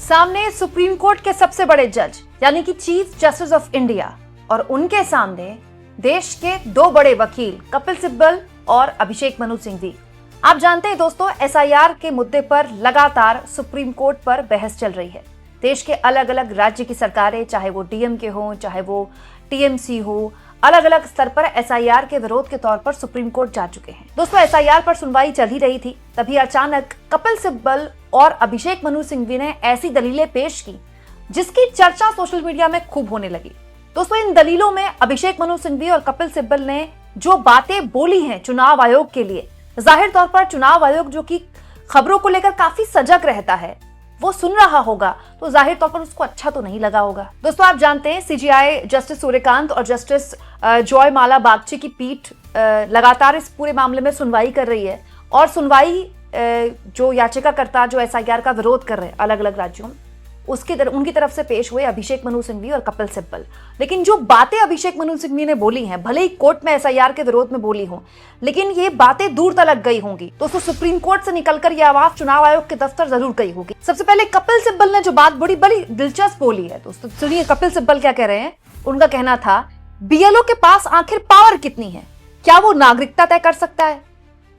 सामने supreme court के सबसे बड़े जज यानी कि चीफ जस्टिस ऑफ इंडिया और उनके सामने देश के दो बड़े वकील कपिल सिब्बल और अभिषेक मनु सिंघवी। आप जानते हैं दोस्तों, एसआईआर के मुद्दे पर लगातार सुप्रीम कोर्ट पर बहस चल रही है। देश के अलग अलग राज्य की सरकारें, चाहे वो डीएमके हो चाहे वो टीएमसी हो, अलग अलग स्तर पर एसआईआर के विरोध के तौर पर सुप्रीम कोर्ट जा चुके हैं। दोस्तों, एसआईआर पर सुनवाई चल ही रही थी, तभी अचानक कपिल सिब्बल और अभिषेक मनु सिंघवी ने ऐसी दलीलें पेश की जिसकी चर्चा सोशल मीडिया में खूब होने लगी। दोस्तों, इन दलीलों में अभिषेक मनु सिंघवी और कपिल सिब्बल ने जो बातें बोली हैं चुनाव आयोग के लिए, जाहिर तौर पर चुनाव आयोग जो कि खबरों को लेकर काफी सजग रहता है, वो सुन रहा होगा तो जाहिर तौर पर उसको अच्छा तो नहीं लगा होगा। दोस्तों, आप जानते हैं सीजेआई जस्टिस सूर्यकांत और जस्टिस जॉयमाला बागची की पीठ लगातार इस पूरे मामले में सुनवाई कर रही है और सुनवाई जो याचिकाकर्ता जो एसआईआर का विरोध कर रहे हैं अलग अलग राज्यों में, उनकी तरफ से पेश हुए अभिषेक मनु सिंघवी और कपिल सिब्बल। लेकिन जो बातें अभिषेक मनु सिंघवी ने बोली हैं, भले ही कोर्ट में एसआईआर के विरोध में बोली हों, लेकिन ये बातें दूर तलक गई होंगी। दोस्तों, सुप्रीम कोर्ट से निकलकर ये आवाज चुनाव आयोग के दफ्तर जरूर गई होगी। सबसे पहले कपिल सिब्बल ने जो बात बड़ी दिलचस्प बोली है, दोस्तों सुनिए कपिल सिब्बल क्या कह रहे हैं। उनका कहना था, बीएलओ के पास आखिर पावर कितनी है? क्या वो नागरिकता तय कर सकता है?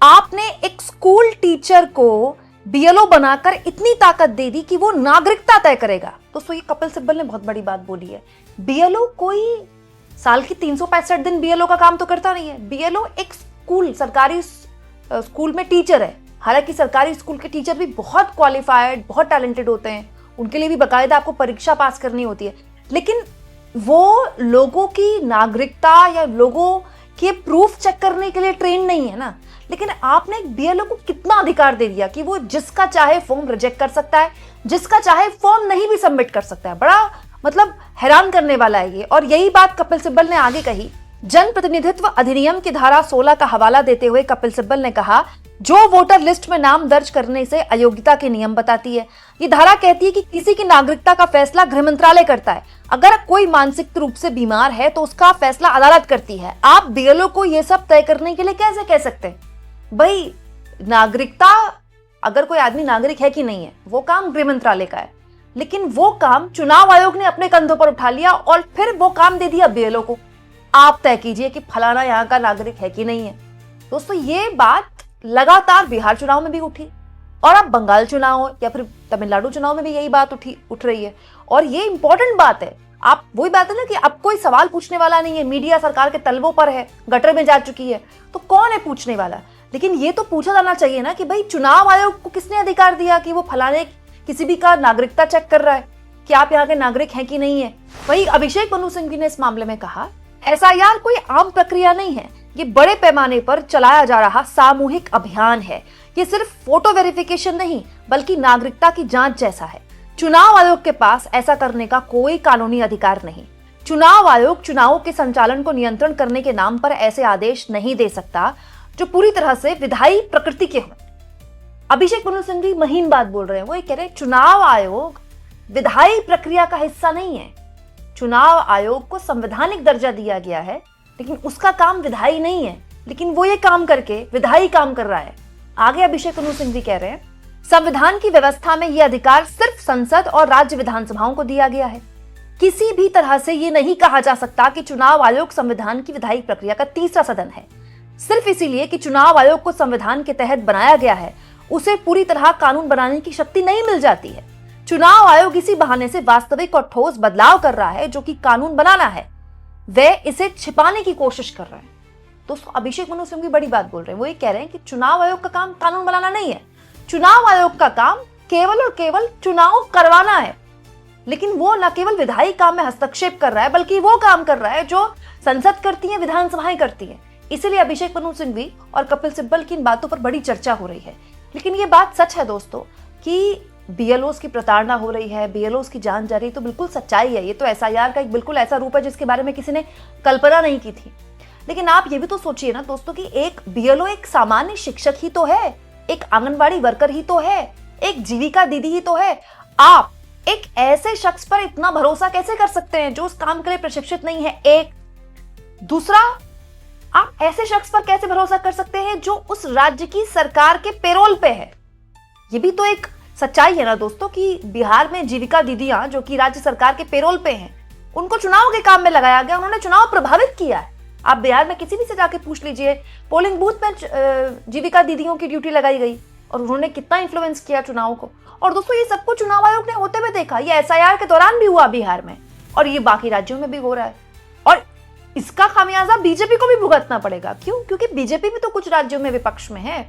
आपने एक स्कूल टीचर को बीएलओ बनाकर इतनी ताकत दे दी कि वो नागरिकता तय करेगा। दोस्तों, ये कपिल सिब्बल ने बहुत बड़ी बात बोली है। बीएलओ कोई साल की 365 दिन बीएलओ का काम तो करता नहीं है। बीएलओ एक सरकारी स्कूल में टीचर है। हालांकि सरकारी स्कूल के टीचर भी बहुत क्वालिफाइड, बहुत टैलेंटेड होते हैं, उनके लिए भी बाकायदा आपको परीक्षा पास करनी होती है, लेकिन वो लोगों की नागरिकता या लोगों के प्रूफ चेक करने के लिए ट्रेन नहीं है ना। लेकिन आपने एक बीएलओ को कितना अधिकार दे दिया कि वो जिसका चाहे फॉर्म रिजेक्ट कर सकता है, जिसका चाहे फॉर्म नहीं भी सबमिट कर सकता है। बड़ा हैरान करने वाला है ये। और यही बात कपिल सिब्बल ने आगे कही। जनप्रतिनिधित्व अधिनियम की धारा 16 का हवाला देते हुए कपिल सिब्बल ने कहा, जो वोटर लिस्ट में नाम दर्ज करने से अयोग्यता के नियम बताती है। ये धारा कहती है कि किसी की नागरिकता का फैसला गृह मंत्रालय करता है। अगर कोई मानसिक रूप से बीमार है तो उसका फैसला अदालत करती है। आप बीएलओ को ये सब तय करने के लिए कैसे कह सकते हैं? भाई, नागरिकता, अगर कोई आदमी नागरिक है कि नहीं है, वो काम गृह मंत्रालय का है, लेकिन वो काम चुनाव आयोग ने अपने कंधों पर उठा लिया और फिर वो काम दे दिया बीएलओ को। आप तय कीजिए कि फलाना यहाँ का नागरिक है कि नहीं है। दोस्तों, ये बात लगातार बिहार चुनाव में भी उठी और अब बंगाल चुनाव या फिर तमिलनाडु चुनाव में भी यही बात उठ रही है। और ये इंपॉर्टेंट बात है। आप वही बात है ना कि अब कोई सवाल पूछने वाला नहीं है, मीडिया सरकार के तलवों पर है, गटर में जा चुकी है, तो कौन है पूछने वाला? लेकिन ये तो पूछा जाना चाहिए ना कि भाई चुनाव आयोग को किसने अधिकार दिया कि वो फलाने किसी भी का नागरिकता चेक कर रहा है कि आप यहाँ के नागरिक हैं कि नहीं है। वही अभिषेक मनु सिंघवी ने इस मामले में कहा, एसआईआर कोई आम प्रक्रिया नहीं है, ये बड़े पैमाने पर चलाया जा रहा सामूहिक अभियान है। ये सिर्फ फोटो वेरिफिकेशन नहीं बल्कि नागरिकता की जांच जैसा है। चुनाव आयोग के पास ऐसा करने का कोई कानूनी अधिकार नहीं। चुनाव आयोग चुनावों के संचालन को नियंत्रण करने के नाम पर ऐसे आदेश नहीं दे सकता जो पूरी तरह से विधायी प्रकृति के हों। अभिषेक मनु सिंघवी महीन बात बोल रहे हैं। वो ये कह रहे हैं चुनाव आयोग विधायी प्रक्रिया का हिस्सा नहीं है। चुनाव आयोग को संवैधानिक दर्जा दिया गया है, लेकिन उसका काम विधायी नहीं है, लेकिन वो ये काम करके विधायी काम कर रहा है। आगे अभिषेक मनु सिंघवी कह रहे हैं, संविधान की व्यवस्था में यह अधिकार सिर्फ संसद और राज्य विधानसभाओं को दिया गया है। किसी भी तरह से ये नहीं कहा जा सकता कि चुनाव आयोग संविधान की विधायी प्रक्रिया का तीसरा सदन है। सिर्फ इसीलिए कि चुनाव आयोग को संविधान के तहत बनाया गया है, उसे पूरी तरह कानून बनाने की शक्ति नहीं मिल जाती है। चुनाव आयोग इसी बहाने से वास्तविक और ठोस बदलाव कर रहा है जो कि कानून बनाना है, वे इसे छिपाने की कोशिश कर रहे हैं। दोस्तों, अभिषेक मनु सिंघवी बड़ी बात बोल रहे हैं। वो ये कह रहे हैं कि चुनाव आयोग का काम कानून बनाना नहीं है, चुनाव आयोग का काम केवल और केवल चुनाव करवाना है। लेकिन वो न केवल विधायी काम में हस्तक्षेप कर रहा है बल्कि वो काम कर रहा है जो संसद करती है, विधानसभाएं करती है। इसीलिए अभिषेक मनु सिंघवी और कपिल सिब्बल की इन बातों पर बड़ी चर्चा हो रही है। लेकिन ये बात सच है दोस्तों कि बीएलओस की प्रताड़ना हो रही है, बीएलओस की जान जा रही है, तो बिल्कुल सच्चाई है। ये तो एसआईआर का एक बिल्कुल ऐसा रूप है जिसके बारे में किसी ने कल्पना नहीं की थी। लेकिन आप ये भी तो सोचिए ना दोस्तों कि एक बीएलओ एक सामान्य शिक्षक ही तो है, एक आंगनबाड़ी वर्कर ही तो है, एक जीविका दीदी ही तो है। आप एक ऐसे शख्स पर इतना भरोसा कैसे कर सकते हैं जो उस काम के लिए प्रशिक्षित नहीं है? एक दूसरा, आप ऐसे शख्स पर कैसे भरोसा कर सकते हैं जो उस राज्य की सरकार के पेरोल पे है? ये भी तो एक सच्चाई है ना दोस्तों कि बिहार में जीविका दीदियां जो कि राज्य सरकार के पेरोल पे हैं, उनको चुनाव के काम में लगाया गया, उन्होंने चुनाव प्रभावित किया है। आप बिहार में किसी भी से जाके पूछ लीजिए, पोलिंग बूथ में जीविका दीदियों की ड्यूटी लगाई गई और उन्होंने कितना इन्फ्लुएंस किया चुनाव को। और दोस्तों ये सब कुछ चुनाव आयोग ने होते हुए देखा, ये एसआईआर के दौरान भी हुआ बिहार में और ये बाकी राज्यों में भी हो रहा है। और इसका खामियाजा बीजेपी को भी भुगतना पड़ेगा। क्यों? क्योंकि बीजेपी भी तो कुछ राज्यों में विपक्ष में है।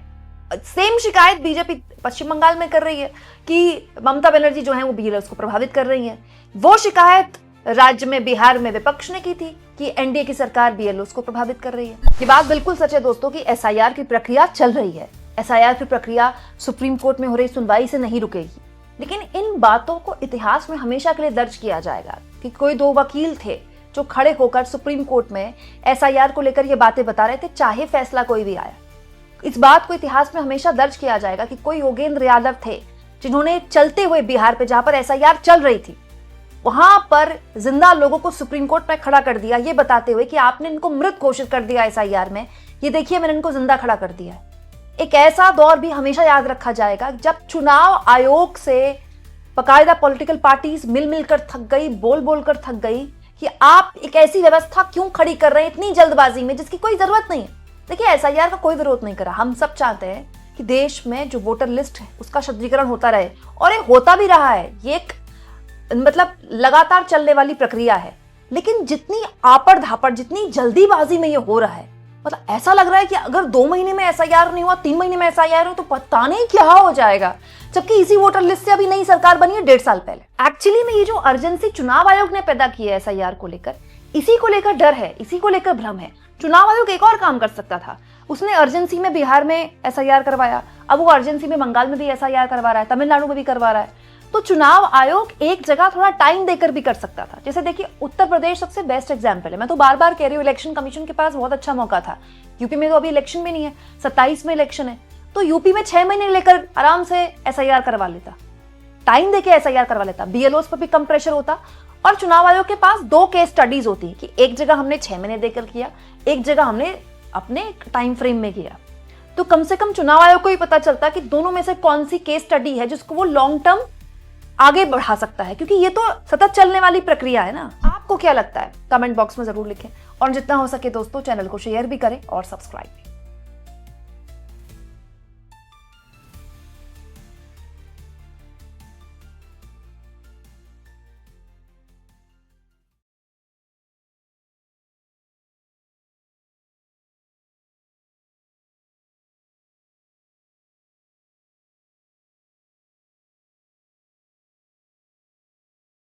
सेम शिकायत बीजेपी पश्चिम बंगाल में कर रही है कि ममता बनर्जी जो है वो बीएलओ को प्रभावित कर रही है। वो शिकायत राज्य में बिहार में विपक्ष ने की थी कि एनडीए की सरकार बीएलओ को प्रभावित कर रही है। ये बात बिल्कुल सच है दोस्तों कि एसआईआर की प्रक्रिया चल रही है। एसआईआर की प्रक्रिया सुप्रीम कोर्ट में हो रही सुनवाई से नहीं रुकेगी, लेकिन इन बातों को इतिहास में हमेशा के लिए दर्ज किया जाएगा कि कोई दो वकील थे जो खड़े होकर सुप्रीम कोर्ट में एसआईआर को लेकर ये बातें बता रहे थे, चाहे फैसला कोई भी आया। इस बात को इतिहास में हमेशा दर्ज किया जाएगा कि कोई योगेंद्र यादव थे जिन्होंने चलते हुए बिहार पे, जहां पर एसआईआर चल रही थी, वहां पर जिंदा लोगों को सुप्रीम कोर्ट में खड़ा कर दिया, ये बताते हुए कि आपने इनको मृत घोषित कर दिया एसआईआर में, ये देखिए मैंने इनको जिंदा खड़ा कर दिया। एक ऐसा दौर भी हमेशा याद रखा जाएगा जब चुनाव आयोग से बाकायदा पॉलिटिकल पार्टीज मिल मिलकर थक गई, बोल बोलकर थक गई कि आप एक ऐसी व्यवस्था क्यों खड़ी कर रहे हैं इतनी जल्दबाजी में जिसकी कोई जरूरत नहीं है। देखिए एसआईआर का कोई विरोध नहीं करा, हम सब चाहते हैं कि देश में जो वोटर लिस्ट है उसका शुद्धिकरण होता रहे, और ये होता भी रहा है। ये एक मतलब लगातार चलने वाली प्रक्रिया है, लेकिन जितनी आपड़ धापड़, जितनी जल्दीबाजी में ये हो रहा है, मतलब ऐसा लग रहा है कि अगर 2 महीने में एसआईआर नहीं हुआ, 3 महीने में एसआईआर हो तो पता नहीं क्या हो जाएगा, जबकि इसी वोटर लिस्ट से अभी नई सरकार बनी है 1.5 साल पहले। एक्चुअली में ये जो अर्जेंसी चुनाव आयोग ने पैदा की है एसआईआर को लेकर, इसी को लेकर डर है, इसी को लेकर भ्रम है। चुनाव आयोग एक और काम कर सकता था, उसने अर्जेंसी में बिहार में एसआईआर करवाया, अब वो अर्जेंसी में बंगाल में भी एसआईआर करवा रहा है, तमिलनाडु में भी करवा रहा है। तो चुनाव आयोग एक जगह थोड़ा टाइम देकर भी कर सकता था। जैसे देखिए उत्तर प्रदेश सबसे बेस्ट एग्जाम्पल है। मैं तो बार बार कह रही हूँ, इलेक्शन कमीशन के पास बहुत अच्छा मौका था। यूपी में तो अभी इलेक्शन भी नहीं है, 27 में इलेक्शन है, तो यूपी में 6 महीने लेकर आराम से एसआईआर करवा लेता, टाइम देके एसआईआर करवा लेता, बीएलओस पर भी कम प्रेशर होता। और चुनाव आयोग के पास 2 केस स्टडीज होती है कि एक जगह हमने 6 महीने देकर किया, एक जगह हमने अपने टाइम फ्रेम में किया। तो कम से कम चुनाव आयोग को ही पता चलता कि दोनों में से कौन सी केस स्टडी है जिसको वो लॉन्ग टर्म आगे बढ़ा सकता है, क्योंकि ये तो सतत चलने वाली प्रक्रिया है ना। आपको क्या लगता है? कमेंट बॉक्स में जरूर लिखें, और जितना हो सके दोस्तों चैनल को शेयर भी करें और सब्सक्राइब भी।